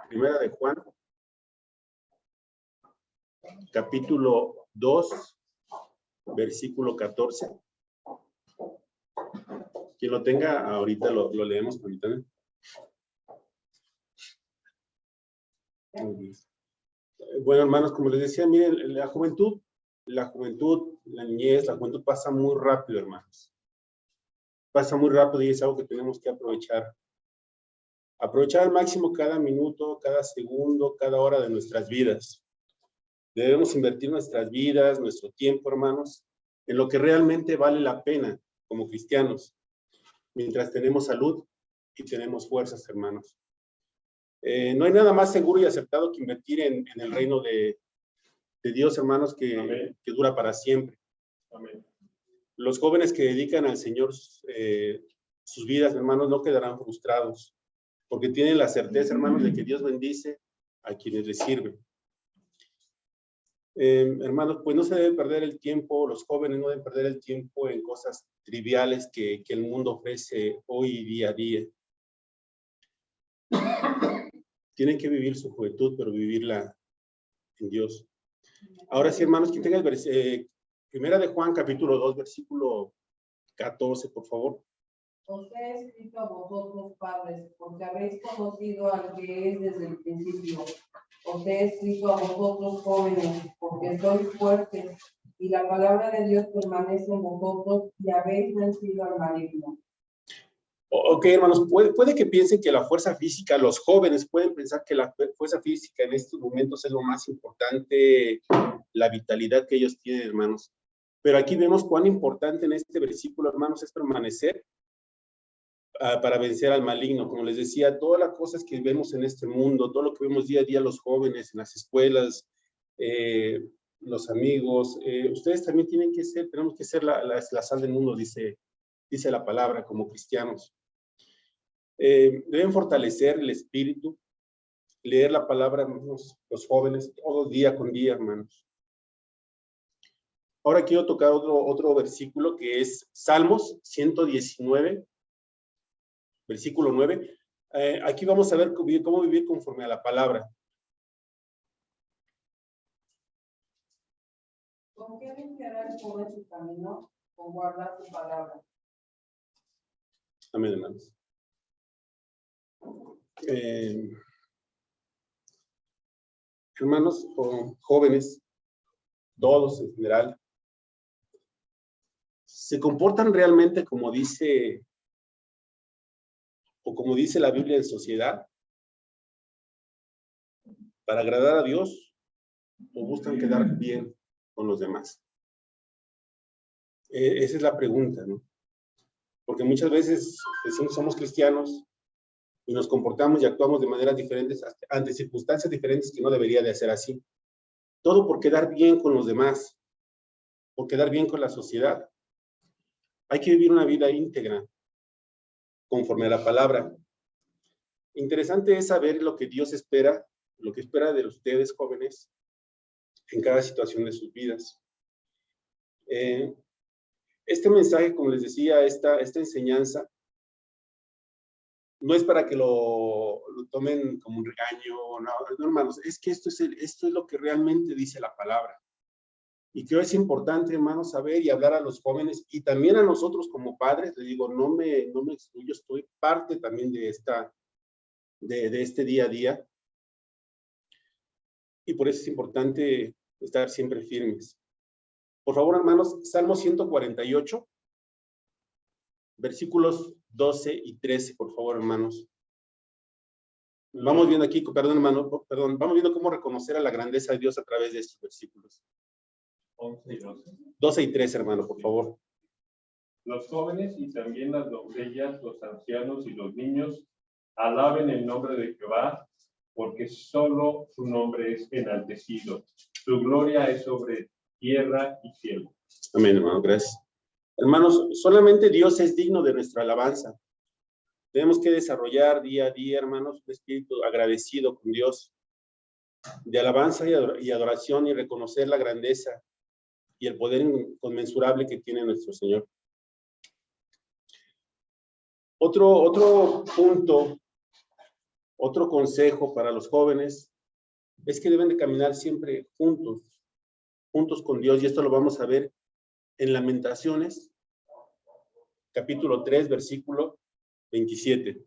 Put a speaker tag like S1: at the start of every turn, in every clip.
S1: Primera de Juan, capítulo 2, versículo 14. Quien lo tenga, ahorita lo leemos ahorita, ¿no? Bueno, hermanos, como les decía, miren, la juventud, la niñez, la juventud pasa muy rápido, hermanos. Pasa muy rápido y es algo que tenemos que aprovechar. Aprovechar al máximo cada minuto, cada segundo, cada hora de nuestras vidas. Debemos invertir nuestras vidas, nuestro tiempo, hermanos, en lo que realmente vale la pena como cristianos, mientras tenemos salud y tenemos fuerzas, hermanos. No hay nada más seguro y aceptado que invertir en el reino de Dios, hermanos, que dura para siempre. Amén. Los jóvenes que dedican al Señor sus vidas, hermanos, no quedarán frustrados, porque tienen la certeza, hermanos, de que Dios bendice a quienes les sirven. Hermanos, pues no se debe perder el tiempo, los jóvenes no deben perder el tiempo en cosas triviales que el mundo ofrece hoy día a día. Tienen que vivir su juventud, pero vivirla en Dios. Ahora sí, hermanos, quien tenga el Primera de Juan, capítulo 2, versículo 14, por favor.
S2: Os he escrito a vosotros, padres, porque habéis conocido al que es desde el principio. Os he escrito a vosotros, jóvenes, porque sois fuertes, y la palabra de Dios permanece en vosotros, y habéis vencido al maligno.
S1: Ok, hermanos, puede que piensen que la fuerza física, los jóvenes pueden pensar que la fuerza física en estos momentos es lo más importante, la vitalidad que ellos tienen, hermanos. Pero aquí vemos cuán importante en este versículo, hermanos, es permanecer para vencer al maligno. Como les decía, todas las cosas que vemos en este mundo, todo lo que vemos día a día los jóvenes, en las escuelas, los amigos, ustedes también tenemos que ser la sal del mundo, dice la palabra, como cristianos. Deben fortalecer el espíritu, leer la palabra, hermanos, los jóvenes, todo día con día, hermanos. Ahora quiero tocar otro versículo que es Salmos 119, versículo 9. Aquí vamos a ver cómo vivir conforme a la palabra.
S2: ¿Con qué limpiará el joven su camino? Con guardar su palabra.
S1: Amén, hermanos. Hermanos o jóvenes, todos en general, se comportan realmente como dice la Biblia en sociedad, para agradar a Dios, o buscan quedar bien con los demás. Esa es la pregunta, ¿no? Porque muchas veces decimos somos cristianos y nos comportamos y actuamos de maneras diferentes ante circunstancias diferentes que no debería de ser así. Todo por quedar bien con los demás, por quedar bien con la sociedad. Hay que vivir una vida íntegra, conforme a la palabra. Interesante es saber lo que Dios espera, lo que espera de ustedes, jóvenes, en cada situación de sus vidas. Este mensaje, como les decía, esta enseñanza, no es para que lo tomen como un regaño, no, hermanos, es que esto es lo que realmente dice la palabra. Y creo que es importante, hermanos, saber y hablar a los jóvenes y también a nosotros como padres. Les digo, no me excluyo, estoy parte también de este día a día. Y por eso es importante estar siempre firmes. Por favor, hermanos, Salmo 148, versículos 12 y 13, por favor, hermanos. Vamos viendo aquí, vamos viendo cómo reconocer a la grandeza de Dios a través de estos versículos.
S3: 11 y 12.
S1: 12 y 13, hermano, por favor.
S3: Los jóvenes y también las doncellas, los ancianos y los niños alaben el nombre de Jehová, porque solo su nombre es enaltecido. Su gloria es sobre tierra y cielo.
S1: Amén, hermano, gracias. Hermanos, solamente Dios es digno de nuestra alabanza. Tenemos que desarrollar día a día, hermanos, un espíritu agradecido con Dios, de alabanza y adoración, y reconocer la grandeza y el poder inconmensurable que tiene nuestro Señor. Otro punto Otro consejo para los jóvenes es que deben de caminar siempre juntos con Dios, y esto lo vamos a ver en Lamentaciones, capítulo 3, versículo 27.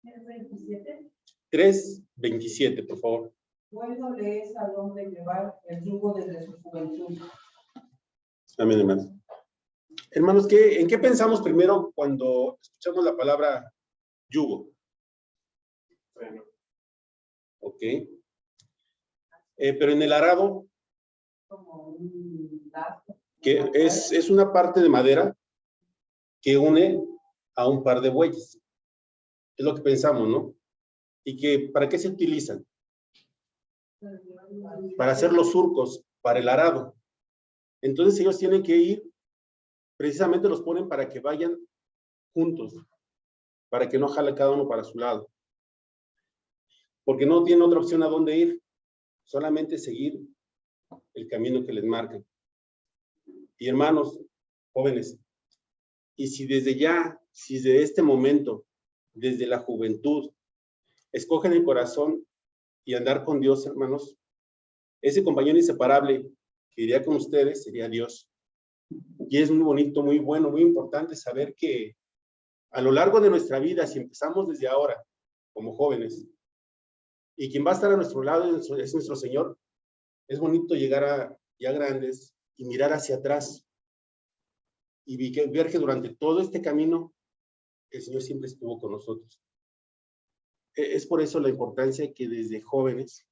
S2: ¿Es 27?
S1: 3:27, por favor.
S2: Bueno le es al hombre llevar el yugo desde su juventud.
S1: Amén, hermanos. Hermanos, ¿en qué pensamos primero cuando escuchamos la palabra yugo?
S3: Bueno,
S1: Ok. Pero en el arado,
S2: Como un lazo.
S1: que es una parte de madera que une a un par de bueyes. Es lo que pensamos, ¿no? Y que, ¿para qué se utilizan? Para hacer los surcos, para el arado. Entonces ellos tienen que ir, precisamente los ponen para que vayan juntos, para que no jale cada uno para su lado. Porque no tienen otra opción a dónde ir, solamente seguir el camino que les marcan. Y hermanos, jóvenes, y si desde este momento, desde la juventud, escogen el corazón y andar con Dios, hermanos, ese compañero inseparable que iría con ustedes sería Dios. Y es muy bonito, muy bueno, muy importante saber que a lo largo de nuestra vida, si empezamos desde ahora, como jóvenes, y quien va a estar a nuestro lado es nuestro Señor, es bonito llegar a ya grandes y mirar hacia atrás y ver que durante todo este camino el Señor siempre estuvo con nosotros. Es por eso la importancia que desde jóvenes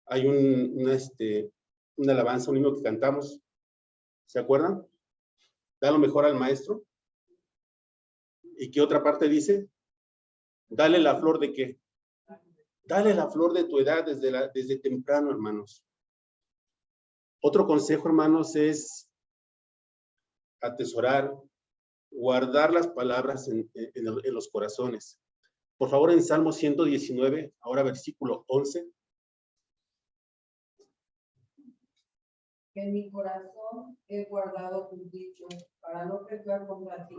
S1: hay una alabanza, un himno que cantamos, ¿se acuerdan? Da lo mejor al maestro. ¿Y qué otra parte dice? Dale la flor de qué. Dale la flor de tu edad desde temprano, hermanos. Otro consejo, hermanos, es atesorar, guardar las palabras en los corazones. Por favor, en Salmo 119, ahora versículo 11.
S2: En mi corazón he guardado tus dichos para no pecar contra ti.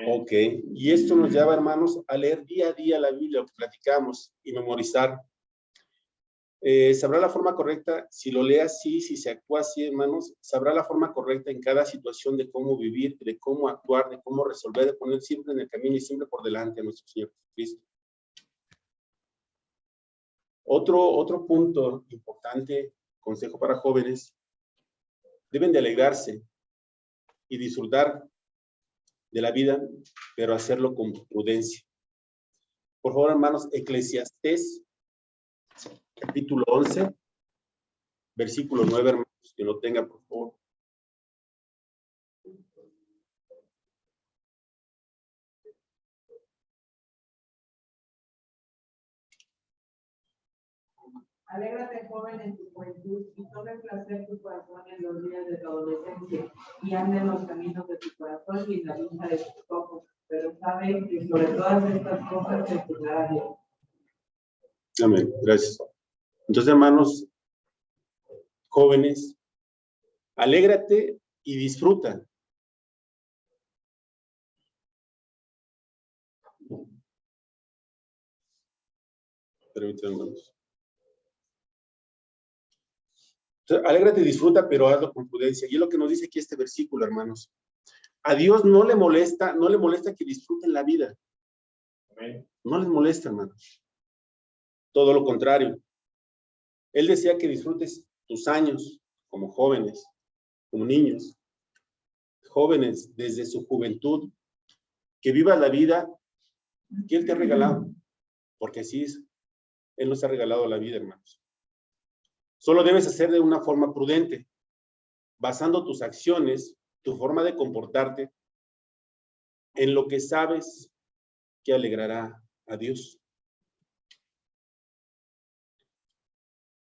S1: Ok, y esto nos lleva, hermanos, a leer día a día la Biblia, lo que platicamos, y memorizar. Sabrá la forma correcta, si lo lee así, si se actúa así, hermanos, sabrá la forma correcta en cada situación de cómo vivir, de cómo actuar, de cómo resolver, de poner siempre en el camino y siempre por delante a nuestro Señor Jesucristo. Otro punto importante, consejo para jóvenes, deben de alegrarse y disfrutar de la vida, pero hacerlo con prudencia. Por favor, hermanos, Eclesiastés, capítulo 11, versículo 9, hermanos, que lo tenga, por favor.
S2: Alégrate, joven, en tu juventud, y tome placer tu corazón en los días de tu adolescencia, y anda en los caminos de tu corazón y en la vista de tus ojos. Pero sabe que sobre todas estas cosas te juzgará Dios.
S1: Amén, gracias. Entonces, hermanos, jóvenes, alégrate y disfruta. Permítanme, hermanos. Entonces, alégrate y disfruta, pero hazlo con prudencia. Y es lo que nos dice aquí este versículo, hermanos. A Dios no le molesta que disfruten la vida.
S3: amén.
S1: No les molesta, hermanos. Todo lo contrario. Él desea que disfrutes tus años como jóvenes, como niños, jóvenes desde su juventud, que vivas la vida que Él te ha regalado, porque así es. Él nos ha regalado la vida, hermanos. Solo debes hacer de una forma prudente, basando tus acciones, tu forma de comportarte, en lo que sabes que alegrará a Dios.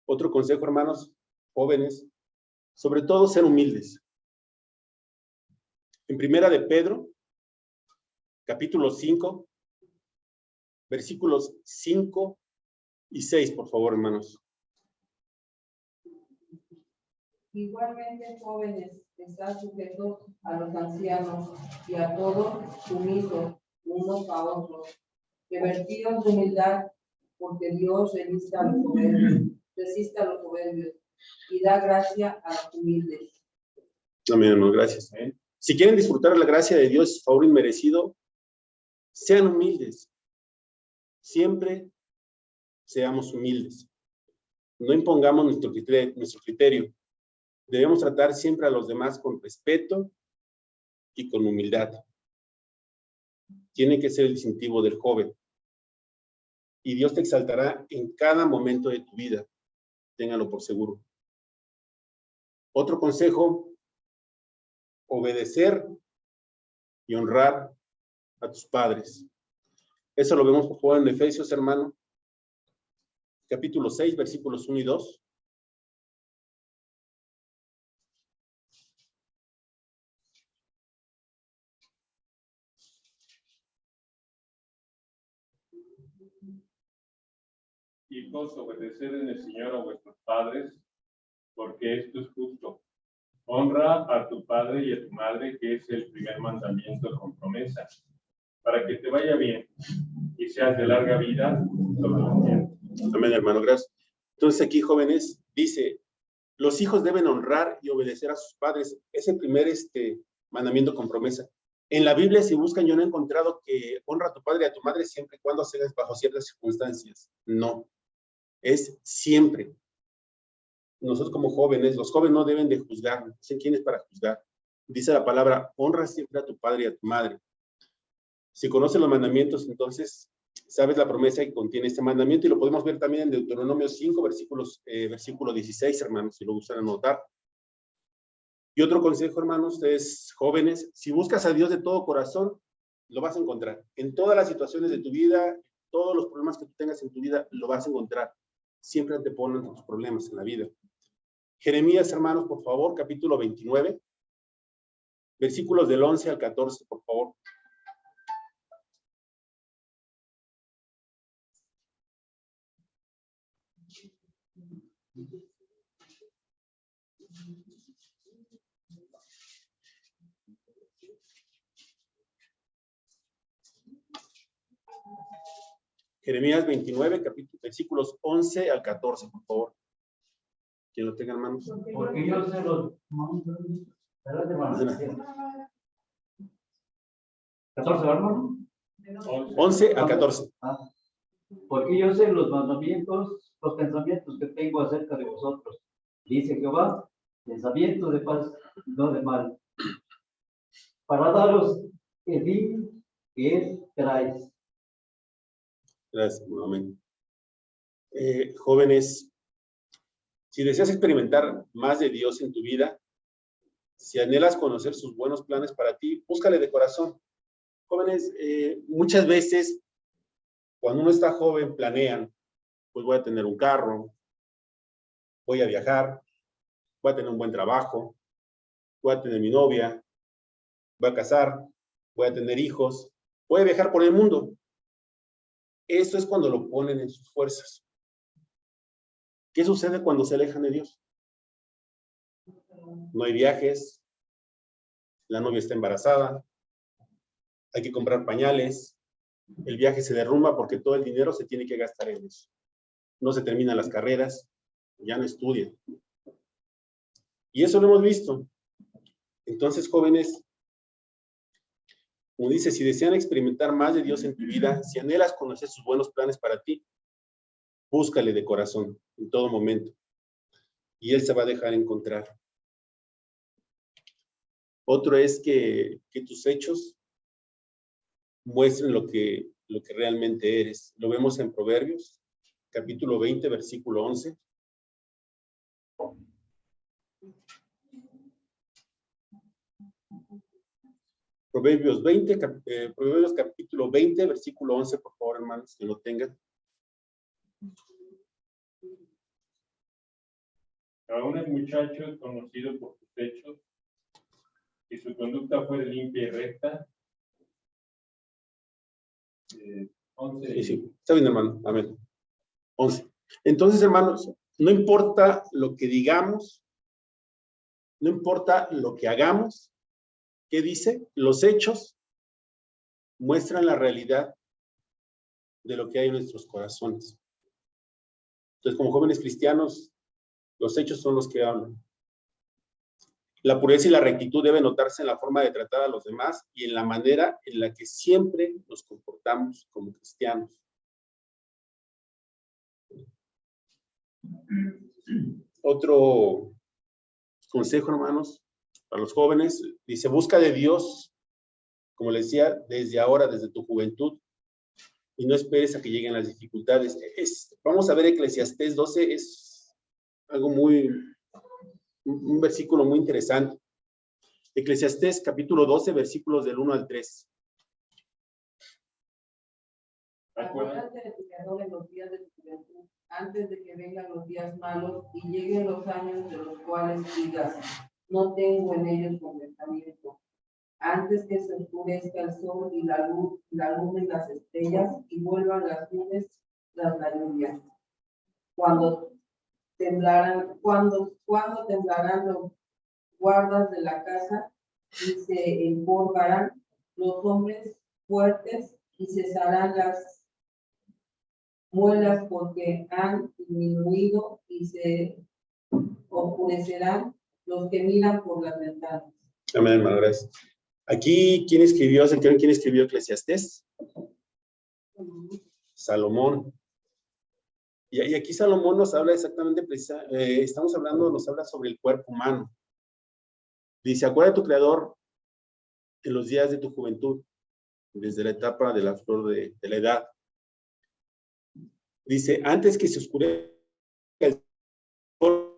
S1: Otro consejo, hermanos, jóvenes, sobre todo ser humildes. En Primera de Pedro, capítulo 5, versículos 5 y 6, por favor, hermanos.
S2: Igualmente, jóvenes, están sujetos a los ancianos y a todos sumisos unos a otros, que vertidos de humildad, porque Dios resiste a los soberbios y da gracia a los humildes.
S1: Amén, hermano, gracias. Si quieren disfrutar de la gracia de Dios, favor inmerecido, sean humildes. Siempre seamos humildes. No impongamos nuestro criterio. Debemos tratar siempre a los demás con respeto y con humildad. Tiene que ser el distintivo del joven. Y Dios te exaltará en cada momento de tu vida. Téngalo por seguro. Otro consejo: obedecer y honrar a tus padres. Eso lo vemos por favor en Efesios, hermano, capítulo 6, versículos 1 y 2.
S3: Hijos, obedeced en el Señor a vuestros padres, porque esto es justo. Honra a tu padre y a tu madre, que es el primer mandamiento con promesa, para que te vaya bien y seas de larga vida sobre la tierra.
S1: Amén, hermano, gracias. Entonces aquí, jóvenes, dice, los hijos deben honrar y obedecer a sus padres. Es el primer mandamiento con promesa. En la Biblia, si buscan, yo no he encontrado que honra a tu padre y a tu madre siempre y cuando se haga bajo ciertas circunstancias. No, es siempre. Nosotros como jóvenes, los jóvenes no deben de juzgar. No sé quién es para juzgar. Dice la palabra, honra siempre a tu padre y a tu madre. Si conoces los mandamientos, entonces sabes la promesa que contiene este mandamiento, y lo podemos ver también en Deuteronomio 5, versículo 16, hermanos, si lo gustan anotar. Y otro consejo, hermanos, ustedes jóvenes, si buscas a Dios de todo corazón, lo vas a encontrar. En todas las situaciones de tu vida, todos los problemas que tú tengas en tu vida, lo vas a encontrar. Siempre te ponen tus problemas en la vida. Jeremías, hermanos, por favor, capítulo 29, versículos del 11 al 14, por favor. Jeremías 29, versículos 11 al 14, por favor. Quien lo tenga, hermanos.
S4: Porque yo sé los... 14, hermano.
S1: 11 al 14.
S4: Porque yo sé los mandamientos, los pensamientos que tengo acerca de vosotros. Dice Jehová, pensamiento de paz, no de mal. Para daros el fin que queráis.
S1: Gracias, amén. Jóvenes, si deseas experimentar más de Dios en tu vida, si anhelas conocer sus buenos planes para ti, búscale de corazón. Jóvenes, muchas veces, cuando uno está joven, planean, pues voy a tener un carro, voy a viajar, voy a tener un buen trabajo, voy a tener mi novia, voy a casar, voy a tener hijos, voy a viajar por el mundo. Eso es cuando lo ponen en sus fuerzas. ¿Qué sucede cuando se alejan de Dios? No hay viajes, la novia está embarazada, hay que comprar pañales, el viaje se derrumba porque todo el dinero se tiene que gastar en eso. No se terminan las carreras, ya no estudian. Y eso lo hemos visto. Entonces, jóvenes, como dice, si desean experimentar más de Dios en tu vida, si anhelas conocer sus buenos planes para ti, búscale de corazón en todo momento. Y Él se va a dejar encontrar. Otro es que tus hechos muestren lo que realmente eres. Lo vemos en Proverbios, capítulo 20, versículo 11. Proverbios capítulo 20, versículo 11, por favor, hermanos, que lo tengan.
S3: Aún el muchacho es conocido por sus hechos, y su conducta fuera limpia y recta. 11.
S1: Sí, está bien, hermano. Amén. 11. Entonces, hermanos, no importa lo que digamos, no importa lo que hagamos, ¿qué dice? Los hechos muestran la realidad de lo que hay en nuestros corazones. Entonces, como jóvenes cristianos, los hechos son los que hablan. La pureza y la rectitud deben notarse en la forma de tratar a los demás y en la manera en la que siempre nos comportamos como cristianos. Otro consejo, hermanos, para los jóvenes, dice, busca de Dios, como les decía, desde ahora, desde tu juventud, y no esperes a que lleguen las dificultades. Vamos a ver Eclesiastés 12, es algo un versículo muy interesante. Eclesiastés capítulo 12, versículos del 1 al 3.
S2: Acuérdate de tu Creador en los días de tu juventud, antes de que vengan los días malos y lleguen los años de los cuales digas, no tengo en ellos contentamiento. Antes que se oscurezca el sol y la luna y las estrellas y vuelvan las nubes tras la lluvia. Cuando temblarán los guardas de la casa y se empolvarán los hombres fuertes y cesarán las muelas porque han disminuido y se oscurecerán los que miran por las ventanas.
S1: Amén, hermano, gracias. Aquí, ¿quién escribió? ¿Se quién escribió Eclesiastés? Salomón. Y aquí Salomón nos habla exactamente, nos habla sobre el cuerpo humano. Dice, acuerda de tu Creador en los días de tu juventud, desde la etapa de la flor de la edad. Dice, antes que se oscurezca el sol,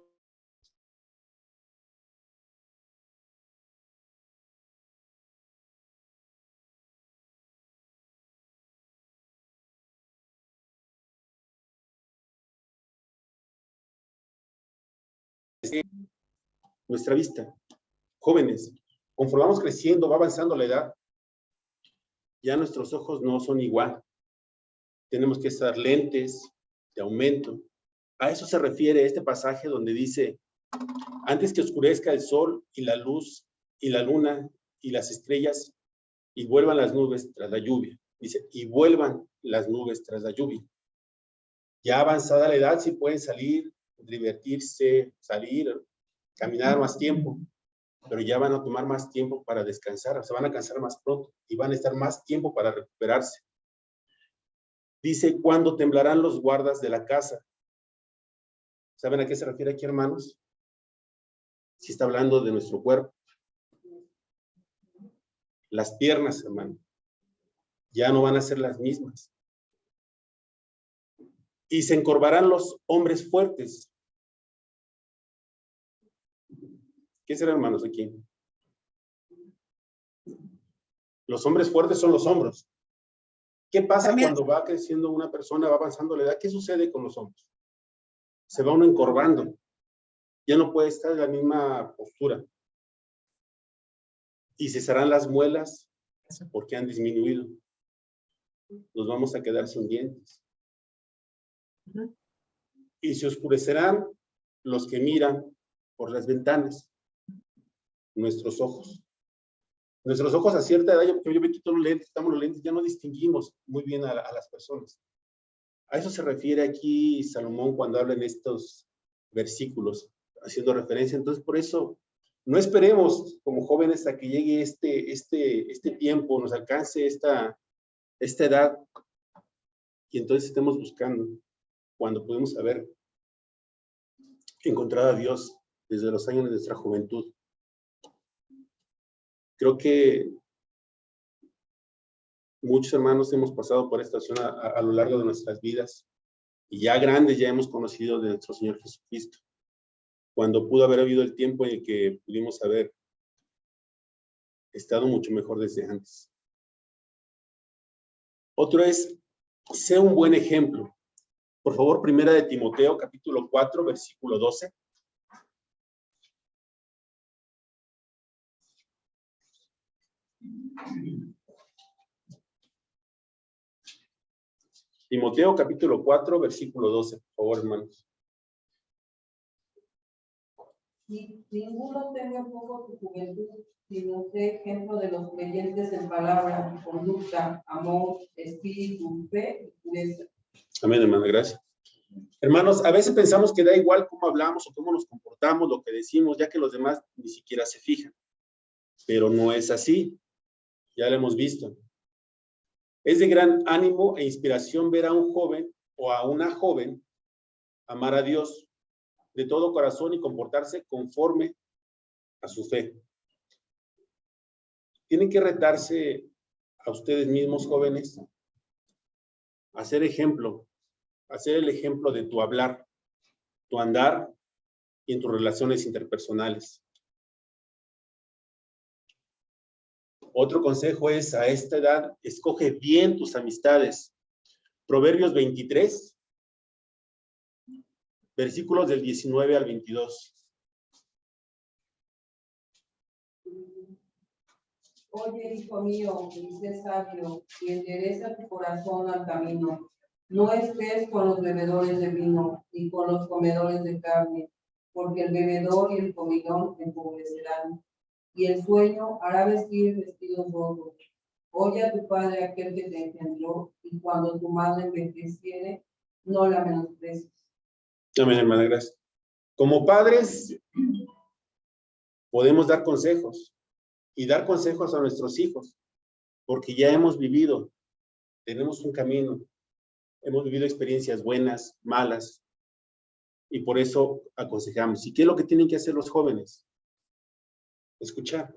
S1: nuestra vista. Jóvenes, conforme vamos creciendo, va avanzando la edad, ya nuestros ojos no son igual. Tenemos que usar lentes de aumento. A eso se refiere este pasaje donde dice, antes que oscurezca el sol y la luz y la luna y las estrellas y vuelvan las nubes tras la lluvia. Dice, y vuelvan las nubes tras la lluvia. Ya avanzada la edad, sí pueden salir, divertirse, salir, caminar más tiempo, pero ya van a tomar más tiempo para descansar, se van a cansar más pronto y van a estar más tiempo para recuperarse. Dice, ¿cuándo temblarán los guardas de la casa? ¿Saben a qué se refiere aquí, hermanos? Si está hablando de nuestro cuerpo. Las piernas, hermano, ya no van a ser las mismas. Y se encorvarán los hombres fuertes. ¿Qué será, hermanos, aquí? Los hombres fuertes son los hombros. ¿Qué pasa cuando va creciendo una persona, va avanzando la edad? ¿Qué sucede con los hombros? Se va uno encorvando. Ya no puede estar en la misma postura. Y cesarán las muelas porque han disminuido. Nos vamos a quedar sin dientes. Y se oscurecerán los que miran por las ventanas. Nuestros ojos. Nuestros ojos a cierta edad, yo me quito los lentes, quitamos los lentes, ya no distinguimos muy bien a las personas. A eso se refiere aquí Salomón cuando habla en estos versículos, haciendo referencia. Entonces, por eso, no esperemos como jóvenes a que llegue este tiempo, nos alcance esta edad, y entonces estemos buscando, cuando pudimos haber encontrado a Dios desde los años de nuestra juventud. Creo que muchos hermanos hemos pasado por esta situación a lo largo de nuestras vidas, y ya grandes ya hemos conocido de nuestro Señor Jesucristo, cuando pudo haber habido el tiempo en el que pudimos haber estado mucho mejor desde antes. Otro es, sé un buen ejemplo. Por favor, primera de Timoteo, capítulo 4, versículo 12. Timoteo capítulo 4, versículo 12, por favor, hermanos.
S2: Y ninguno tenga poco tu juventud, sino sé ejemplo de los creyentes en palabra, conducta, amor, espíritu, fe y pureza.
S1: Amén, hermana, gracias. Hermanos, a veces pensamos que da igual cómo hablamos o cómo nos comportamos, lo que decimos, ya que los demás ni siquiera se fijan. Pero no es así. Ya lo hemos visto. Es de gran ánimo e inspiración ver a un joven o a una joven amar a Dios de todo corazón y comportarse conforme a su fe. Tienen que retarse a ustedes mismos, jóvenes, a ser ejemplo, a ser el ejemplo de tu hablar, tu andar y en tus relaciones interpersonales. Otro consejo es, a esta edad, escoge bien tus amistades. Proverbios 23, versículos del 19 al 22.
S2: Oye, hijo mío, y sé sabio, y endereza tu corazón al camino. No estés con los bebedores de vino, ni con los comedores de carne, porque el bebedor y el comilón empobrecerán, y el sueño hará vestir vestidos rotos. Oye a tu padre aquel que te engendró, y cuando tu madre envejeciere, no la menosprecies.
S1: Amén, hermana, gracias. Como padres, podemos dar consejos y dar consejos a nuestros hijos, porque ya hemos vivido, tenemos un camino, hemos vivido experiencias buenas, malas, y por eso aconsejamos. ¿Y qué es lo que tienen que hacer los jóvenes? Escuchar.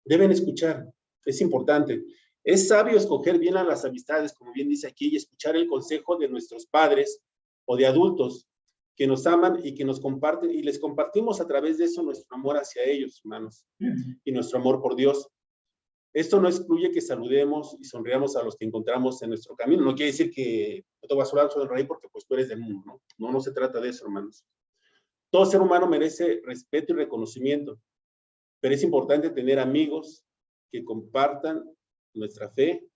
S1: Deben escuchar, es importante. Es sabio escoger bien a las amistades, como bien dice aquí, y escuchar el consejo de nuestros padres o de adultos que nos aman y que nos comparten, y les compartimos a través de eso nuestro amor hacia ellos, hermanos, y nuestro amor por Dios. Esto no excluye que saludemos y sonriamos a los que encontramos en nuestro camino. No quiere decir que no te vas a saludar, sonreír porque pues tú eres del mundo, ¿no? No, no se trata de eso, hermanos. Todo ser humano merece respeto y reconocimiento, pero es importante tener amigos que compartan nuestra fe,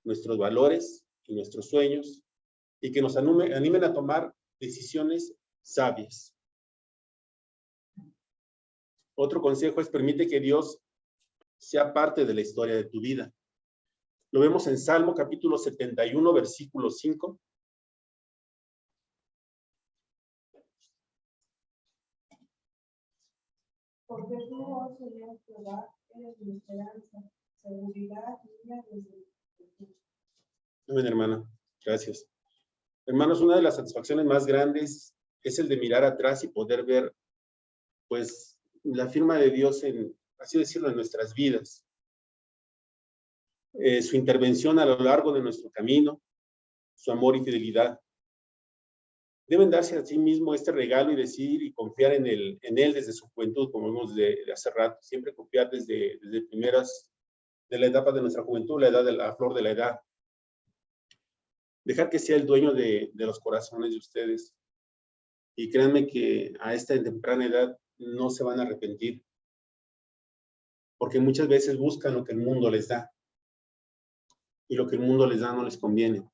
S1: nuestros valores y nuestros sueños, y que nos animen a tomar decisiones sabias. Otro consejo es: permite que Dios sea parte de la historia de tu vida. Lo vemos en Salmo capítulo 71, versículo 5.
S2: Porque tú, oh Señor Jehová, eres mi esperanza, seguridad mía desde el futuro.
S1: Muy bien, hermana. Gracias. Hermanos, una de las satisfacciones más grandes es el de mirar atrás y poder ver, pues, la firma de Dios en, así decirlo, en nuestras vidas. Su intervención a lo largo de nuestro camino, su amor y fidelidad. Deben darse a sí mismo este regalo y decir y confiar en él desde su juventud, como vimos de hace rato. Siempre confiar desde primeras de la etapa de nuestra juventud, la edad de la flor de la edad. Dejar que sea el dueño de los corazones de ustedes. Y créanme que a esta temprana edad no se van a arrepentir, porque muchas veces buscan lo que el mundo les da, y lo que el mundo les da no les conviene.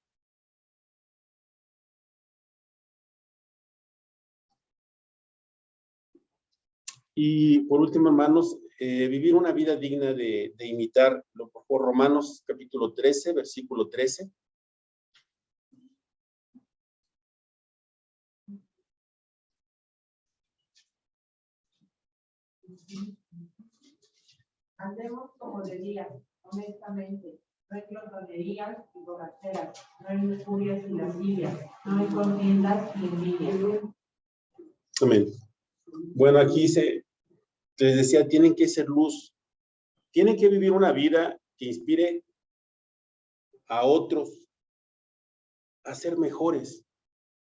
S1: Y por último, hermanos, vivir una vida digna de imitar, por Romanos capítulo 13, versículo 13.
S2: Andemos como debían, honestamente, no en glotonerías y borracheras, no en lujurias y lascivias, no en contiendas y envidias.
S1: Amén. Bueno, aquí les decía, tienen que ser luz, tienen que vivir una vida que inspire a otros a ser mejores.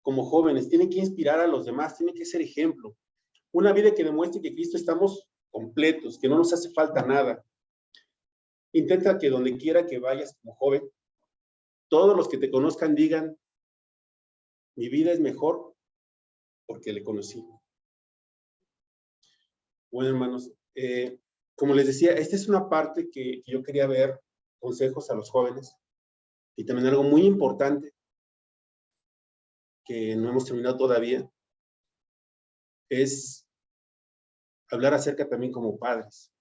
S1: Como jóvenes, tienen que inspirar a los demás, tienen que ser ejemplo. Una vida que demuestre que Cristo estamos completos, que no nos hace falta nada. Intenta que donde quiera que vayas como joven, todos los que te conozcan digan: mi vida es mejor porque le conocí. Bueno, hermanos, como les decía, esta es una parte que yo quería ver, consejos a los jóvenes. Y también algo muy importante que no hemos terminado todavía es hablar acerca también como padres.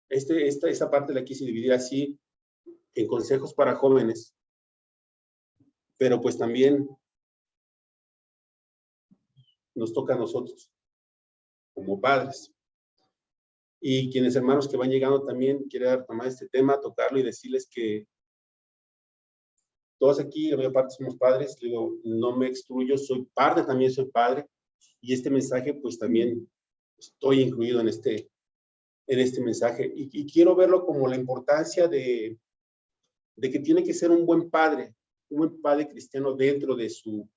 S1: Esta parte la quise dividir así en consejos para jóvenes, pero pues también nos toca a nosotros como padres. Y quienes hermanos que van llegando también, quiero tomar este tema, tocarlo y decirles que todos aquí, la mayor parte somos padres, digo, no me excluyo, soy parte, también soy padre, y este mensaje pues también estoy incluido en este mensaje, y quiero verlo como la importancia de que tiene que ser un buen padre cristiano dentro de su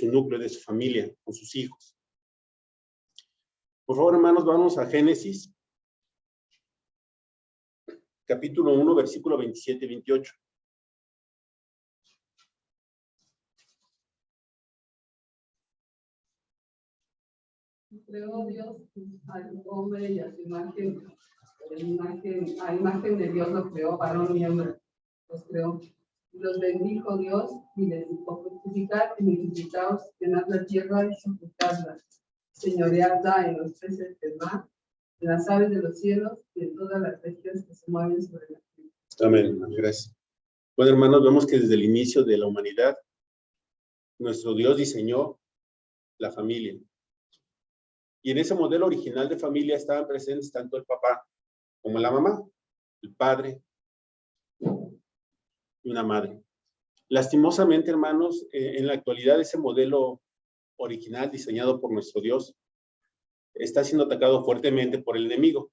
S1: núcleo, de su familia, con sus hijos. Por favor, hermanos, vamos a Génesis, capítulo 1, versículo 27 y 28.
S2: Creó Dios al hombre y a su imagen, a imagen de Dios lo creó, varón y hembra los creó. Y los bendijo Dios y les dijo: fructificad y multiplicaos, llenad la tierra y sujetadla, señoreadla en los peces del mar, en las aves de los cielos y en todas las bestias que se mueven sobre la tierra.
S1: Amén, gracias. Bueno, hermanos, vemos que desde el inicio de la humanidad, nuestro Dios diseñó la familia. Y en ese modelo original de familia estaban presentes tanto el papá como la mamá, el padre y una madre. Lastimosamente, hermanos, en la actualidad ese modelo original diseñado por nuestro Dios está siendo atacado fuertemente por el enemigo.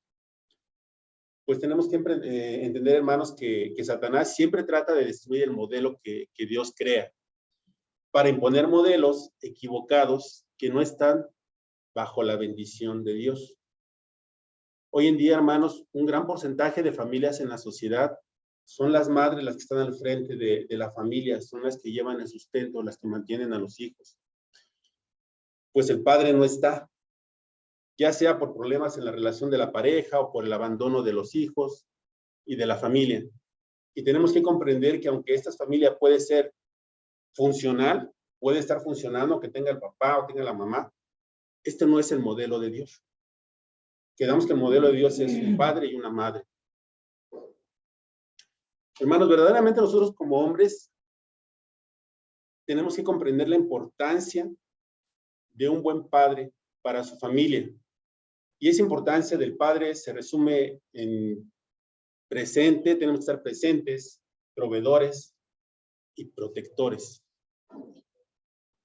S1: Pues tenemos que entender, hermanos, que Satanás siempre trata de destruir el modelo que Dios crea para imponer modelos equivocados que no están bajo la bendición de Dios. Hoy en día, hermanos, un gran porcentaje de familias en la sociedad son las madres las que están al frente de la familia, son las que llevan el sustento, las que mantienen a los hijos. Pues el padre no está, ya sea por problemas en la relación de la pareja o por el abandono de los hijos y de la familia. Y tenemos que comprender que aunque esta familia puede ser funcional, puede estar funcionando, que tenga el papá o tenga la mamá, este no es el modelo de Dios. Quedamos que el modelo de Dios es un padre y una madre. Hermanos, verdaderamente nosotros como hombres tenemos que comprender la importancia de un buen padre para su familia. Y esa importancia del padre se resume en presente, tenemos que estar presentes, proveedores y protectores.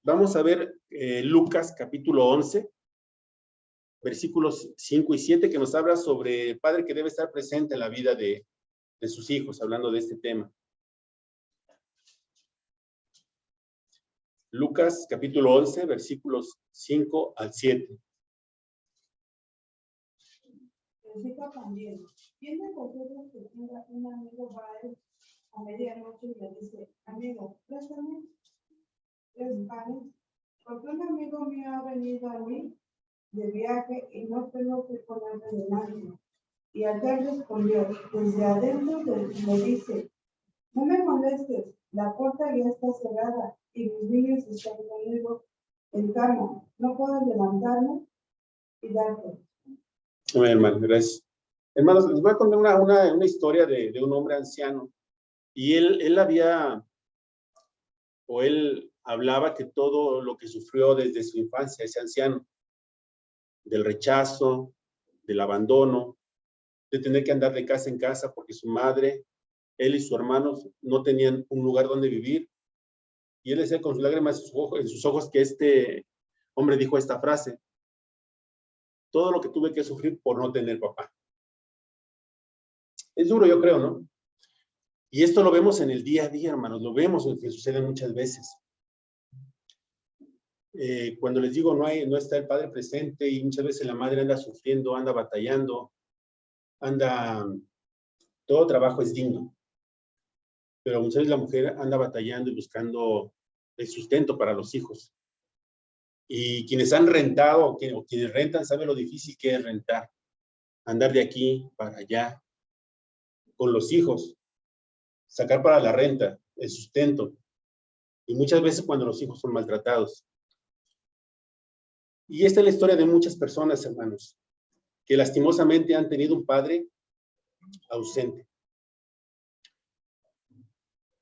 S1: Vamos a ver Lucas capítulo 11, versículos 5 y 7, que nos habla sobre el padre que debe estar presente en la vida de sus hijos, hablando de este tema. Lucas capítulo 11, versículos 5 al 7.
S5: Les dijo también: ¿quién de vosotros que tenga un amigo va a él a medianoche y le dice: amigo, préstame 3 panes, porque un amigo mío ha venido a mí de viaje y no tengo que ponerme de nadie? Y aquel respondió desde adentro, le dice: no me molestes, la puerta ya está cerrada y mis niños están conmigo en cama, no puedo levantarme y darte.
S1: Amén, hermano, gracias. Hermanos, les voy a contar una historia de un hombre anciano. Y él hablaba que todo lo que sufrió desde su infancia, ese anciano, del rechazo, del abandono, de tener que andar de casa en casa porque su madre, él y sus hermanos no tenían un lugar donde vivir. Y él decía con sus lágrimas en sus ojos que este hombre dijo esta frase: todo lo que tuve que sufrir por no tener papá. Es duro, yo creo, ¿no? Y esto lo vemos en el día a día, hermanos, lo vemos, que sucede muchas veces. Cuando les digo no está el padre presente y muchas veces la madre anda sufriendo, anda batallando, todo trabajo es digno, pero muchas veces la mujer anda batallando y buscando el sustento para los hijos. Y quienes han rentado o quienes rentan saben lo difícil que es rentar, andar de aquí para allá con los hijos. sacar para la renta, el sustento, y muchas veces cuando los hijos son maltratados. Y esta es la historia de muchas personas, hermanos, que lastimosamente han tenido un padre ausente.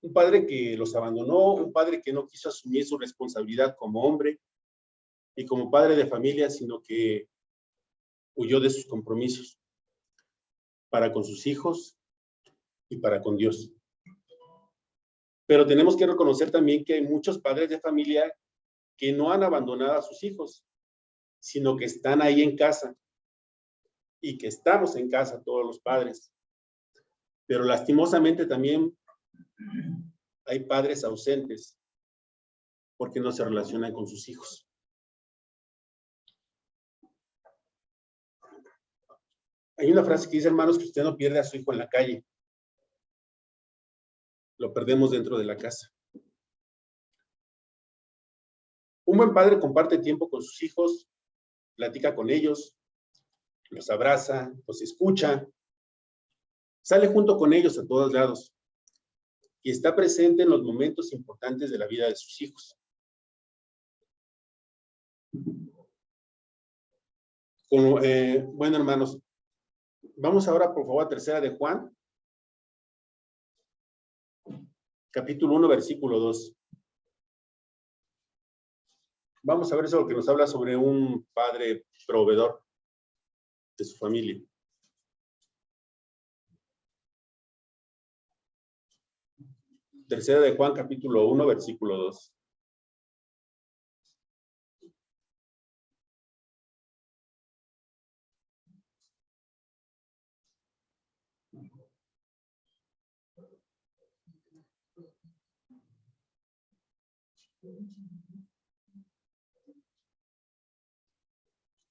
S1: Un padre que los abandonó, un padre que no quiso asumir su responsabilidad como hombre y como padre de familia, sino que huyó de sus compromisos para con sus hijos y para con Dios. Pero tenemos que reconocer también que hay muchos padres de familia que no han abandonado a sus hijos, sino que están ahí en casa y que estamos en casa todos los padres. Pero lastimosamente también hay padres ausentes porque no se relacionan con sus hijos. Hay una frase que dice, hermanos, que usted no pierde a su hijo en la calle. Lo perdemos dentro de la casa. Un buen padre comparte tiempo con sus hijos, platica con ellos, los abraza, los escucha, sale junto con ellos a todos lados y está presente en los momentos importantes de la vida de sus hijos. Bueno, hermanos, vamos ahora, por favor, a Tercera de Juan, capítulo 1, versículo 2. Vamos a ver eso que nos habla sobre un padre proveedor de su familia. Tercera de Juan, capítulo 1, versículo 2.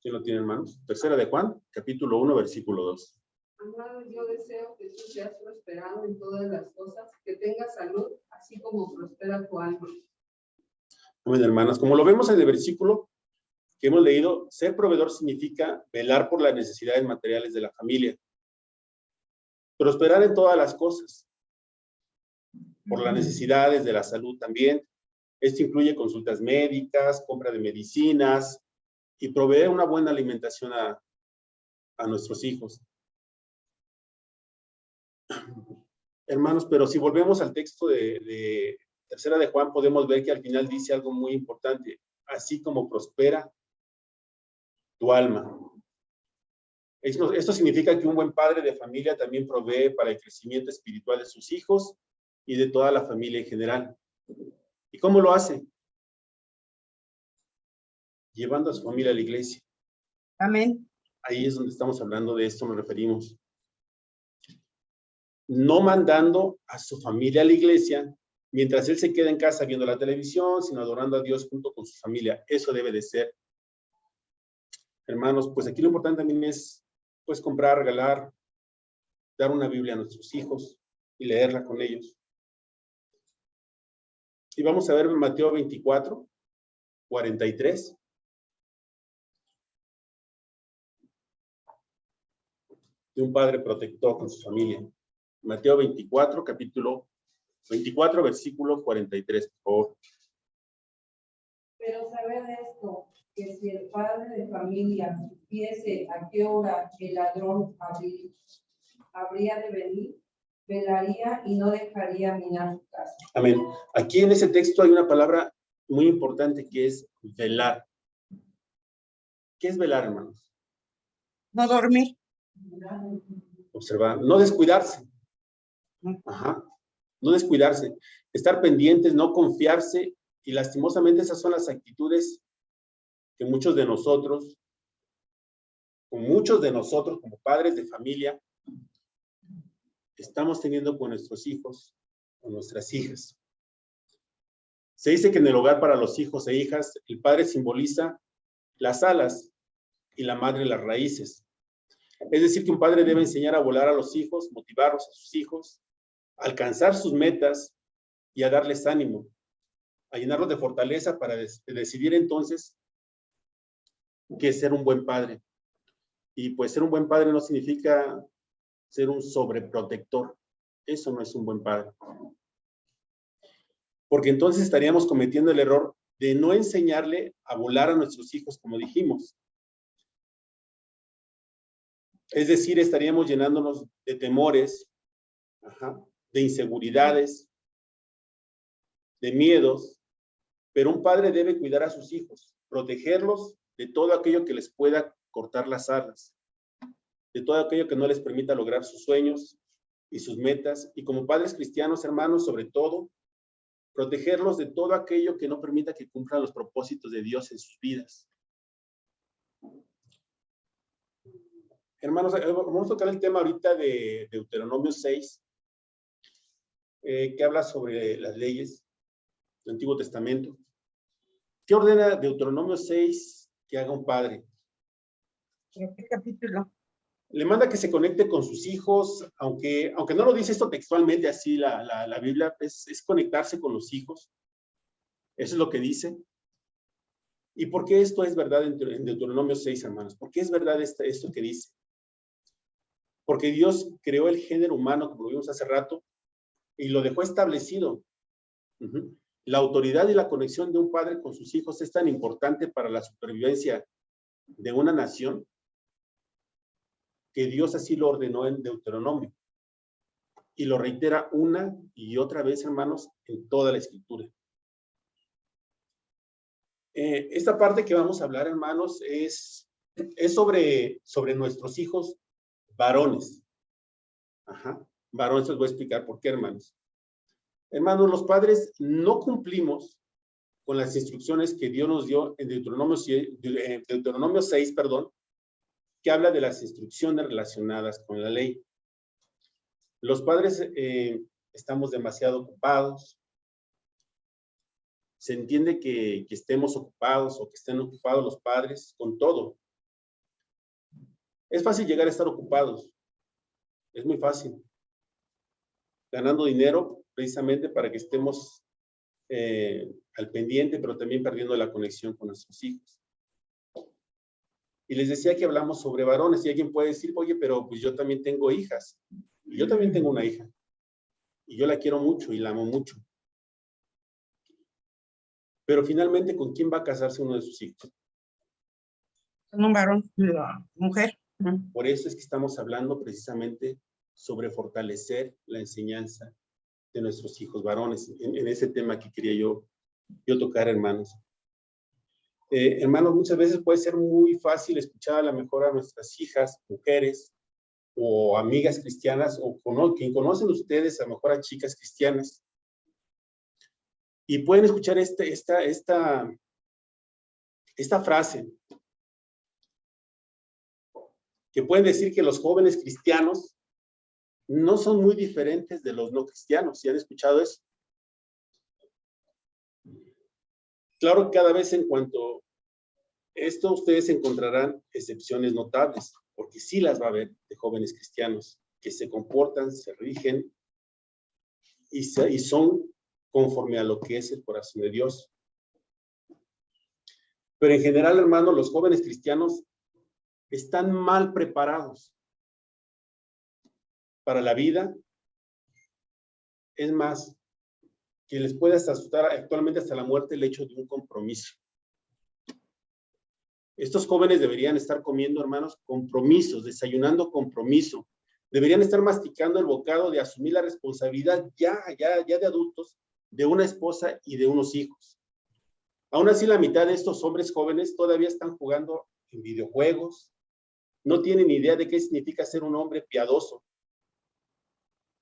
S1: ¿Quién lo tiene, hermanos? Tercera de Juan, capítulo 1, versículo 2.
S2: Amado, yo deseo que tú seas prosperado en todas las cosas, que tengas salud, así como prospera tu alma.
S1: Amén, hermanas. Como lo vemos en el versículo que hemos leído, ser proveedor significa velar por las necesidades materiales de la familia. Prosperar en todas las cosas. Por las necesidades de la salud también. Esto incluye consultas médicas, compra de medicinas y proveer una buena alimentación a nuestros hijos. Hermanos, pero si volvemos al texto de Tercera de Juan, podemos ver que al final dice algo muy importante. Así como prospera tu alma. Esto significa que un buen padre de familia también provee para el crecimiento espiritual de sus hijos y de toda la familia en general. ¿Y cómo lo hace? Llevando a su familia a la iglesia.
S6: Amén.
S1: Ahí es donde estamos hablando, de esto nos referimos. No mandando a su familia a la iglesia mientras él se queda en casa viendo la televisión, sino adorando a Dios junto con su familia. Eso debe de ser. Hermanos, pues aquí lo importante también es pues comprar, regalar, dar una Biblia a nuestros hijos y leerla con ellos. Y vamos a ver Mateo 24, 43. De un padre protector con su familia. Mateo 24, capítulo 24, versículo 43, por favor.
S2: Pero sabed esto, que si el padre de familia supiese a qué hora el ladrón habría de venir, velaría y no dejaría minar su casa.
S1: Amén. Aquí en ese texto hay una palabra muy importante que es velar. ¿Qué es velar, hermanos?
S6: No dormir.
S1: Observar, no descuidarse. Ajá. No descuidarse, estar pendientes, no confiarse, y lastimosamente esas son las actitudes que muchos de nosotros como padres de familia, estamos teniendo con nuestros hijos o nuestras hijas. Se dice que en el hogar para los hijos e hijas, el padre simboliza las alas y la madre las raíces. Es decir, que un padre debe enseñar a volar a los hijos, motivarlos a sus hijos, a alcanzar sus metas y a darles ánimo, a llenarlos de fortaleza para decidir entonces qué es ser un buen padre. Y pues ser un buen padre no significa ser un sobreprotector. Eso no es un buen padre. Porque entonces estaríamos cometiendo el error de no enseñarle a volar a nuestros hijos, como dijimos. Es decir, estaríamos llenándonos de temores, de inseguridades, de miedos, pero un padre debe cuidar a sus hijos, protegerlos de todo aquello que les pueda cortar las alas, de todo aquello que no les permita lograr sus sueños y sus metas, y como padres cristianos, hermanos, sobre todo, protegerlos de todo aquello que no permita que cumplan los propósitos de Dios en sus vidas. Hermanos, vamos a tocar el tema ahorita de Deuteronomio 6, que habla sobre las leyes del Antiguo Testamento. ¿Qué ordena Deuteronomio 6 que haga un padre?
S6: ¿En qué capítulo?
S1: Le manda que se conecte con sus hijos, aunque no lo dice esto textualmente así la Biblia, es conectarse con los hijos. Eso es lo que dice. ¿Y por qué esto es verdad en Deuteronomio 6, hermanos? ¿Por qué es verdad esto que dice? Porque Dios creó el género humano, como lo vimos hace rato, y lo dejó establecido. La autoridad y la conexión de un padre con sus hijos es tan importante para la supervivencia de una nación que Dios así lo ordenó en Deuteronomio. Y lo reitera una y otra vez, hermanos, en toda la Escritura. Esta parte que vamos a hablar, hermanos, es sobre nuestros hijos varones. Varones, les voy a explicar por qué, hermanos. Hermanos, los padres no cumplimos con las instrucciones que Dios nos dio en Deuteronomio 6, que habla de las instrucciones relacionadas con la ley. Los padres estamos demasiado ocupados. Se entiende que estemos ocupados o que estén ocupados los padres con todo. Es fácil llegar a estar ocupados. Es muy fácil. Ganando dinero precisamente para que estemos al pendiente, pero también perdiendo la conexión con nuestros hijos. Y les decía que hablamos sobre varones, y alguien puede decir, oye, pero pues yo también tengo hijas. Y yo también tengo una hija. Y yo la quiero mucho y la amo mucho. Pero finalmente, ¿con quién va a casarse uno de sus hijos?
S6: Con un varón, mujer.
S1: Por eso es que estamos hablando precisamente sobre fortalecer la enseñanza de nuestros hijos varones, en ese tema que quería yo tocar, hermanos. Hermanos, muchas veces puede ser muy fácil escuchar a lo mejor a nuestras hijas, mujeres, o amigas cristianas, o quien conocen ustedes, a lo mejor a chicas cristianas, y pueden escuchar esta frase, que pueden decir que los jóvenes cristianos no son muy diferentes de los no cristianos. ¿Sí han escuchado eso? Claro que cada vez en cuanto a esto, ustedes encontrarán excepciones notables, porque sí las va a haber de jóvenes cristianos que se comportan, se rigen y son conforme a lo que es el corazón de Dios. Pero en general, hermano, los jóvenes cristianos están mal preparados para la vida. Es más, que les puede asustar actualmente hasta la muerte el hecho de un compromiso. Estos jóvenes deberían estar comiendo, hermanos, compromisos, desayunando compromiso. Deberían estar masticando el bocado de asumir la responsabilidad ya de adultos, de una esposa y de unos hijos. Aún así, la mitad de estos hombres jóvenes todavía están jugando en videojuegos. No tienen idea de qué significa ser un hombre piadoso.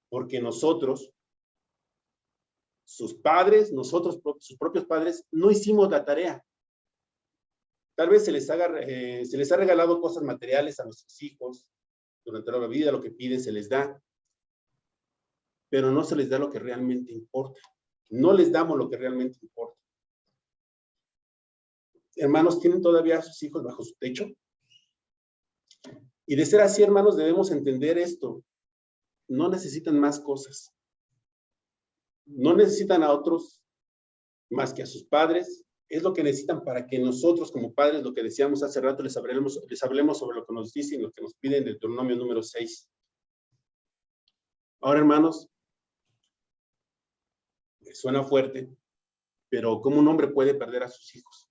S1: Porque nosotros, sus padres, sus propios padres, no hicimos la tarea. Tal vez se les ha regalado cosas materiales a nuestros hijos durante la vida, lo que piden se les da, pero no se les da lo que realmente importa. No les damos lo que realmente importa. Hermanos, ¿tienen todavía a sus hijos bajo su techo? Y de ser así, hermanos, debemos entender esto. No necesitan más cosas. No necesitan a otros más que a sus padres. Es lo que necesitan para que nosotros como padres, lo que decíamos hace rato, les hablemos sobre lo que nos dicen, lo que nos piden del Deuteronomio número 6. Ahora, hermanos, Suena fuerte, pero ¿cómo un hombre puede perder a sus hijos?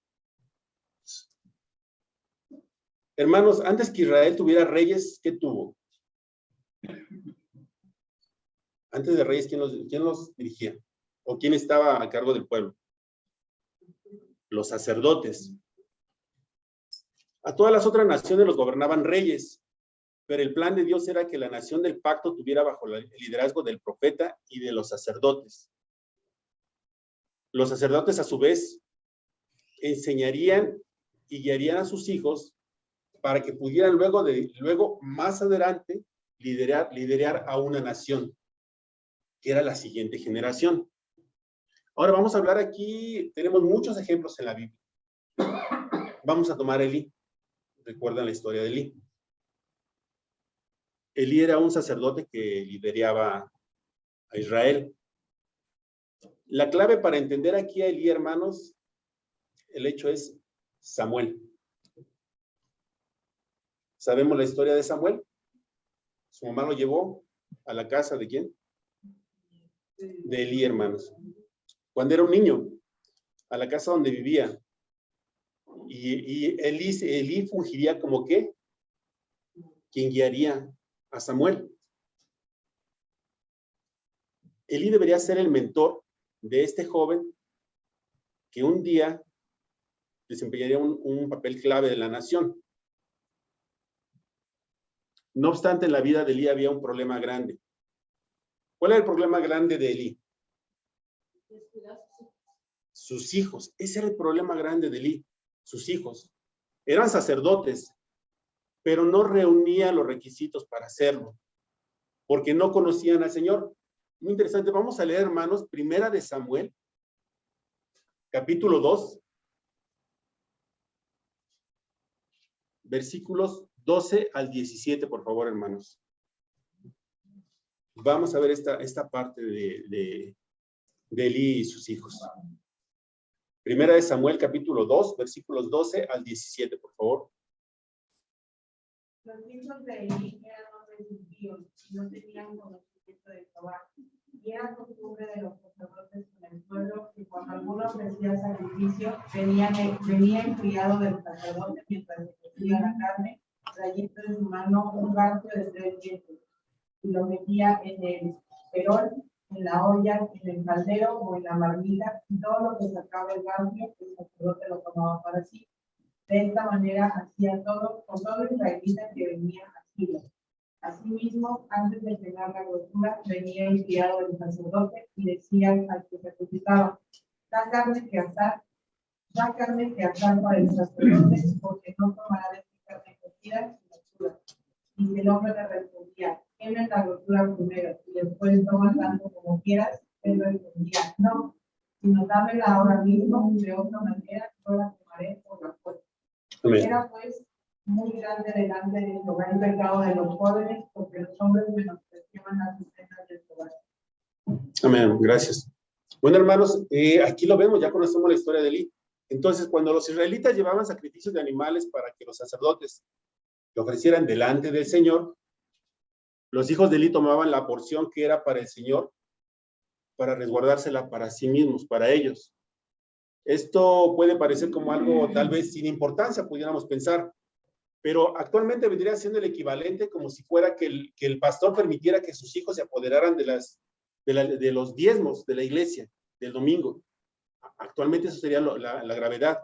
S1: Hermanos, antes que Israel tuviera reyes, ¿qué tuvo? Antes de reyes, ¿quién los dirigía? ¿O quién estaba a cargo del pueblo? Los sacerdotes. A todas las otras naciones los gobernaban reyes, pero el plan de Dios era que la nación del pacto tuviera bajo el liderazgo del profeta y de los sacerdotes. Los sacerdotes, a su vez, enseñarían y guiarían a sus hijos para que pudieran luego más adelante, liderar a una nación, que era la siguiente generación. Ahora vamos a hablar aquí, tenemos muchos ejemplos en la Biblia. Vamos a tomar Elí. ¿Recuerdan la historia de Elí? Elí era un sacerdote que lideraba a Israel. La clave para entender aquí a Elí, hermanos, el hecho es Samuel. ¿Sabemos la historia de Samuel? Su mamá lo llevó a la casa ¿de quién? De Elí, hermanos. Cuando era un niño, a la casa donde vivía. Y Elí fungiría como ¿qué? Quien guiaría a Samuel. Elí debería ser el mentor de este joven que un día desempeñaría un papel clave de la nación. No obstante, en la vida de Elí había un problema grande. ¿Cuál era el problema grande de Elí? Sus hijos. Ese era el problema grande de Elí. Sus hijos. Eran sacerdotes, pero no reunían los requisitos para hacerlo, porque no conocían al Señor. Muy interesante. Vamos a leer, hermanos, Primera de Samuel, capítulo 2, versículos 12 al 17, por favor, hermanos. Vamos a ver esta parte de Elí y sus hijos. Primera de Samuel, capítulo 2, versículos 12 al 17, por favor.
S5: Los hijos de Elí eran hombres impíos y no tenían conocimiento de Jehová. Y era costumbre de los sacerdotes en el pueblo que cuando alguno ofrecía sacrificio, venía el criado del sacerdote mientras se cocía la carne, trayendo en su mano un garfio de 3 dientes, y lo metía en el perol, en la olla, en el caldero o en la marmita, y todo lo que sacaba el garfio, el sacerdote lo tomaba para sí. De esta manera hacía todo, con todo israelita que venía a Silo. Asimismo, antes de llegar la grosura, venía el criado del sacerdote y decía al que sacrificaba: da carne que asar para el sacerdote, porque no tomará de esta carne cocida sin grosura. Y el hombre le respondía: queme la grosura primero, y después toma tanto como quieras. Él respondía: no, sino dámela ahora mismo, de otra manera yo la tomaré por la fuerza. Era pues muy grande delante de Jehová el pecado de los jóvenes, porque los hombres menospreciaban las ofrendas de Jehová.
S1: Amén, gracias. Bueno, hermanos, aquí lo vemos, ya conocemos la historia de Elí. Entonces, cuando los israelitas llevaban sacrificios de animales para que los sacerdotes lo ofrecieran delante del Señor, los hijos de Elí tomaban la porción que era para el Señor, para resguardársela para sí mismos, para ellos. Esto puede parecer como algo tal vez sin importancia, pudiéramos pensar, pero actualmente vendría siendo el equivalente como si fuera que el pastor permitiera que sus hijos se apoderaran de los diezmos de la iglesia, del domingo. Actualmente eso sería la gravedad.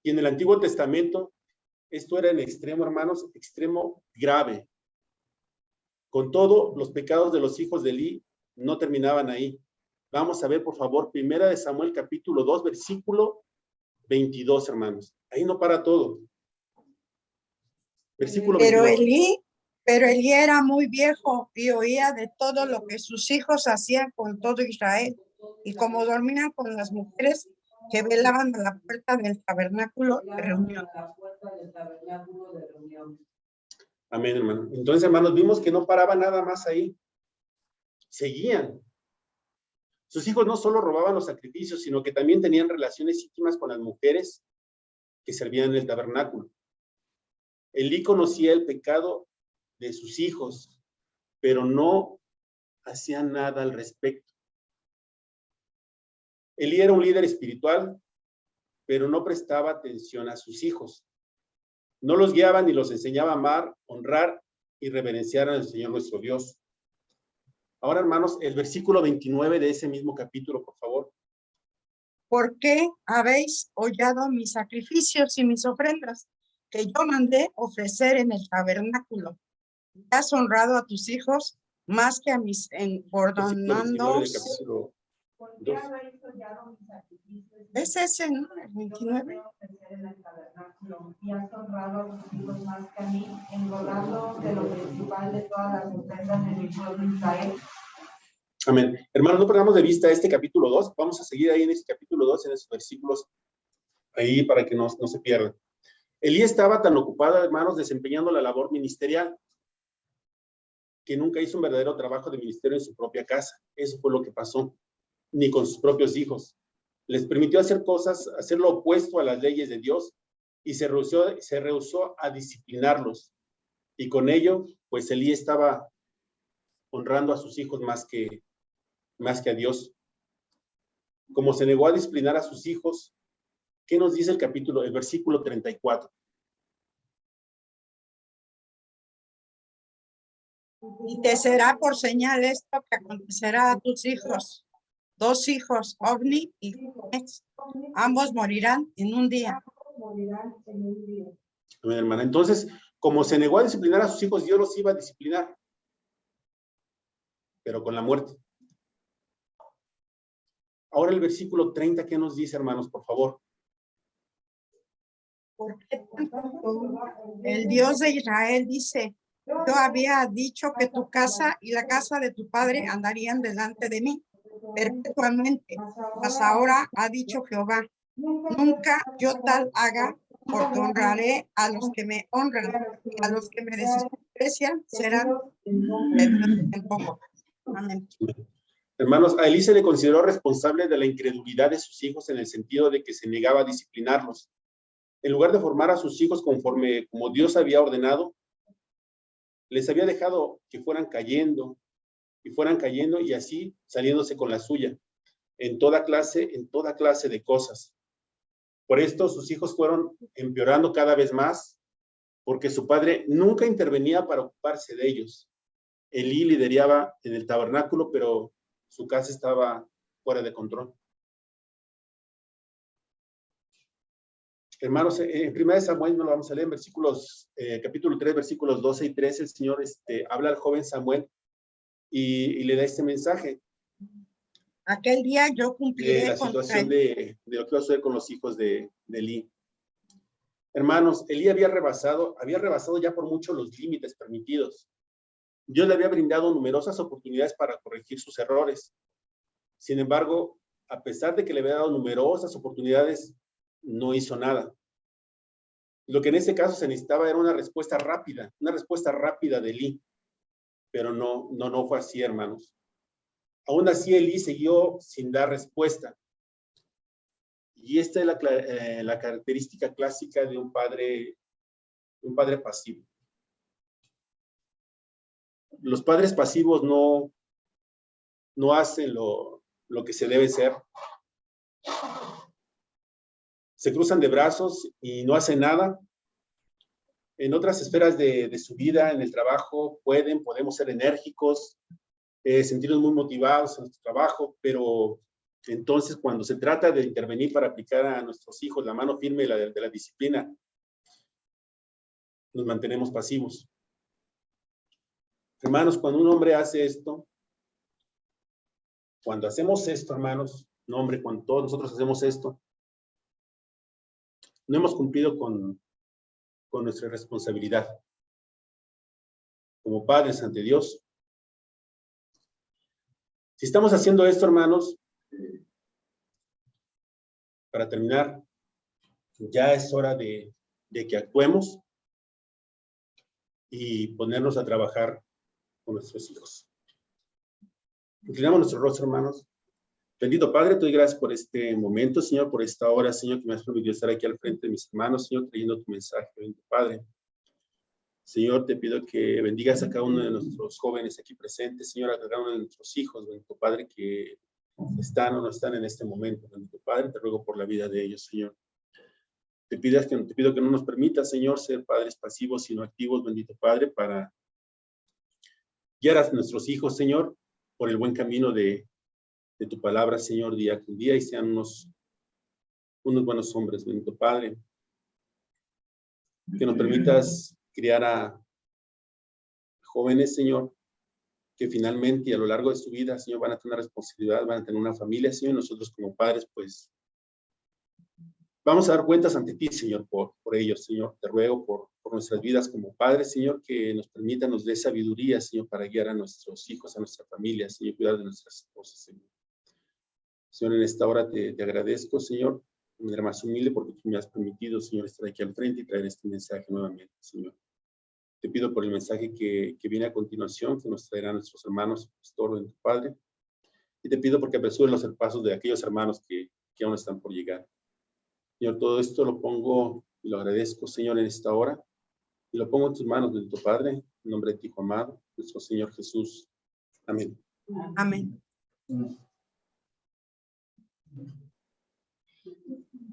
S1: Y en el Antiguo Testamento, esto era en extremo, hermanos, extremo grave. Con todo, los pecados de los hijos de Elí no terminaban ahí. Vamos a ver, por favor, Primera de Samuel, capítulo 2, versículo 22, hermanos. Ahí no para todo. Versículo 22.
S6: Pero Elí era muy viejo y oía de todo lo que sus hijos hacían con todo Israel. Y como dormían con las mujeres que velaban a la puerta del tabernáculo de reunión.
S1: Amén, hermano. Entonces, hermanos, vimos que no paraba nada más ahí. Seguían. Sus hijos no solo robaban los sacrificios, sino que también tenían relaciones íntimas con las mujeres que servían en el tabernáculo. Elí conocía el pecado de sus hijos, pero no hacía nada al respecto. Elí era un líder espiritual, pero no prestaba atención a sus hijos. No los guiaba ni los enseñaba a amar, honrar y reverenciar al Señor nuestro Dios. Ahora, hermanos, el versículo 29 de ese mismo capítulo, por favor.
S6: ¿Por qué habéis hollado mis sacrificios y mis ofrendas que yo mandé ofrecer en el tabernáculo? ¿Has honrado a tus hijos más que a mis
S1: Versículo 29 del
S6: engordando?
S1: capítulo
S5: ¿Por qué
S1: 2.
S5: habéis hollado mis sacrificios?
S6: Es ese, ¿no? El
S5: Yo
S6: 29.
S5: mandé ofrecer en el tabernáculo, y has honrado a tus hijos más que a mí, engordando de lo principal de todas las ofrendas de mi pueblo Israel.
S1: Amén. Hermanos, no perdamos de vista este capítulo 2. Vamos a seguir ahí en este capítulo 2, en esos versículos, ahí para que no se pierdan. Elí estaba tan ocupado, hermanos, desempeñando la labor ministerial, que nunca hizo un verdadero trabajo de ministerio en su propia casa. Eso fue lo que pasó, ni con sus propios hijos. Les permitió hacer cosas, hacer lo opuesto a las leyes de Dios, y se rehusó a disciplinarlos. Y con ello, pues Elí estaba honrando a sus hijos más que a Dios. Como se negó a disciplinar a sus hijos, ¿qué nos dice el versículo 34?
S6: Y te será por señal esto que acontecerá a tus hijos. 2 hijos, Ovni y Finees, ambos morirán en un día.
S5: Morirán en un día.
S1: Amén, hermana. Entonces, como se negó a disciplinar a sus hijos, Dios los iba a disciplinar, pero con la muerte. Ahora el versículo 30, ¿qué nos dice, hermanos, por favor?
S6: ¿Por qué tanto? El Dios de Israel dice, yo había dicho que tu casa y la casa de tu padre andarían delante de mí perpetuamente, mas ahora ha dicho Jehová, nunca yo tal haga, porque honraré a los que me honran y a los que me desprecian serán en poco. Amén.
S1: Hermanos, a Elí se le consideró responsable de la incredulidad de sus hijos en el sentido de que se negaba a disciplinarlos. En lugar de formar a sus hijos conforme como Dios había ordenado, les había dejado que fueran cayendo y así saliéndose con la suya en toda clase de cosas. Por esto sus hijos fueron empeorando cada vez más, porque su padre nunca intervenía para ocuparse de ellos. Elí lideraba en el tabernáculo, pero su casa estaba fuera de control. Hermanos, en 1 Samuel, no lo vamos a leer, en capítulo 3, versículos 12 y 13, el Señor habla al joven Samuel y le da este mensaje.
S6: Aquel día yo
S1: De
S6: cumpliré
S1: la situación de lo que va a suceder con los hijos de Elí. Hermanos, Elí había rebasado ya por mucho los límites permitidos. Dios le había brindado numerosas oportunidades para corregir sus errores. Sin embargo, a pesar de que le había dado numerosas oportunidades, no hizo nada. Lo que en ese caso se necesitaba era una respuesta rápida de Elí. Pero no fue así, hermanos. Aún así, Elí siguió sin dar respuesta. Y esta es la característica clásica de un padre pasivo. Los padres pasivos no hacen lo que se debe ser. Se cruzan de brazos y no hacen nada. En otras esferas de su vida, en el trabajo, podemos ser enérgicos, sentirnos muy motivados en nuestro trabajo, pero entonces cuando se trata de intervenir para aplicar a nuestros hijos la mano firme de la disciplina, nos mantenemos pasivos. Hermanos, cuando un hombre hace esto, cuando hacemos esto, hermanos, no, hombre, cuando todos nosotros hacemos esto, no hemos cumplido con nuestra responsabilidad como padres ante Dios. Si estamos haciendo esto, hermanos, para terminar, ya es hora de que actuemos y ponernos a trabajar con nuestros hijos. Inclinamos nuestro rostro, hermanos. Bendito Padre, te doy gracias por este momento, Señor, por esta hora, Señor, que me has permitido estar aquí al frente de mis hermanos, Señor, trayendo tu mensaje, bendito Padre. Señor, te pido que bendigas a cada uno de nuestros jóvenes aquí presentes, Señor, a cada uno de nuestros hijos, bendito Padre, que están o no están en este momento, bendito Padre, te ruego por la vida de ellos, Señor. Te pido que no nos permitas, Señor, ser padres pasivos, sino activos, bendito Padre, para guiar a nuestros hijos, Señor, por el buen camino de tu palabra, Señor, día con día, y sean unos buenos hombres, bendito Padre. Que nos permitas criar a jóvenes, Señor, que finalmente y a lo largo de su vida, Señor, van a tener una responsabilidad, van a tener una familia, Señor. Nosotros como padres, pues, vamos a dar cuentas ante ti, Señor, por ellos, Señor. Te ruego por nuestras vidas como padres, Señor, que nos permita, nos dé sabiduría, Señor, para guiar a nuestros hijos, a nuestra familia, Señor, cuidar de nuestras esposas, Señor. Señor, en esta hora te agradezco, Señor, de manera más humilde, porque tú me has permitido, Señor, estar aquí al frente y traer este mensaje nuevamente, Señor. Te pido por el mensaje que viene a continuación, que nos traerán nuestros hermanos, pastor, en tu Padre. Y te pido porque apresures los pasos de aquellos hermanos que aún están por llegar. Señor, todo esto lo pongo y lo agradezco, Señor, en esta hora. Y lo pongo en tus manos, de tu Padre, en nombre de ti, Hijo amado, nuestro Señor Jesús. Amén.
S6: Amén.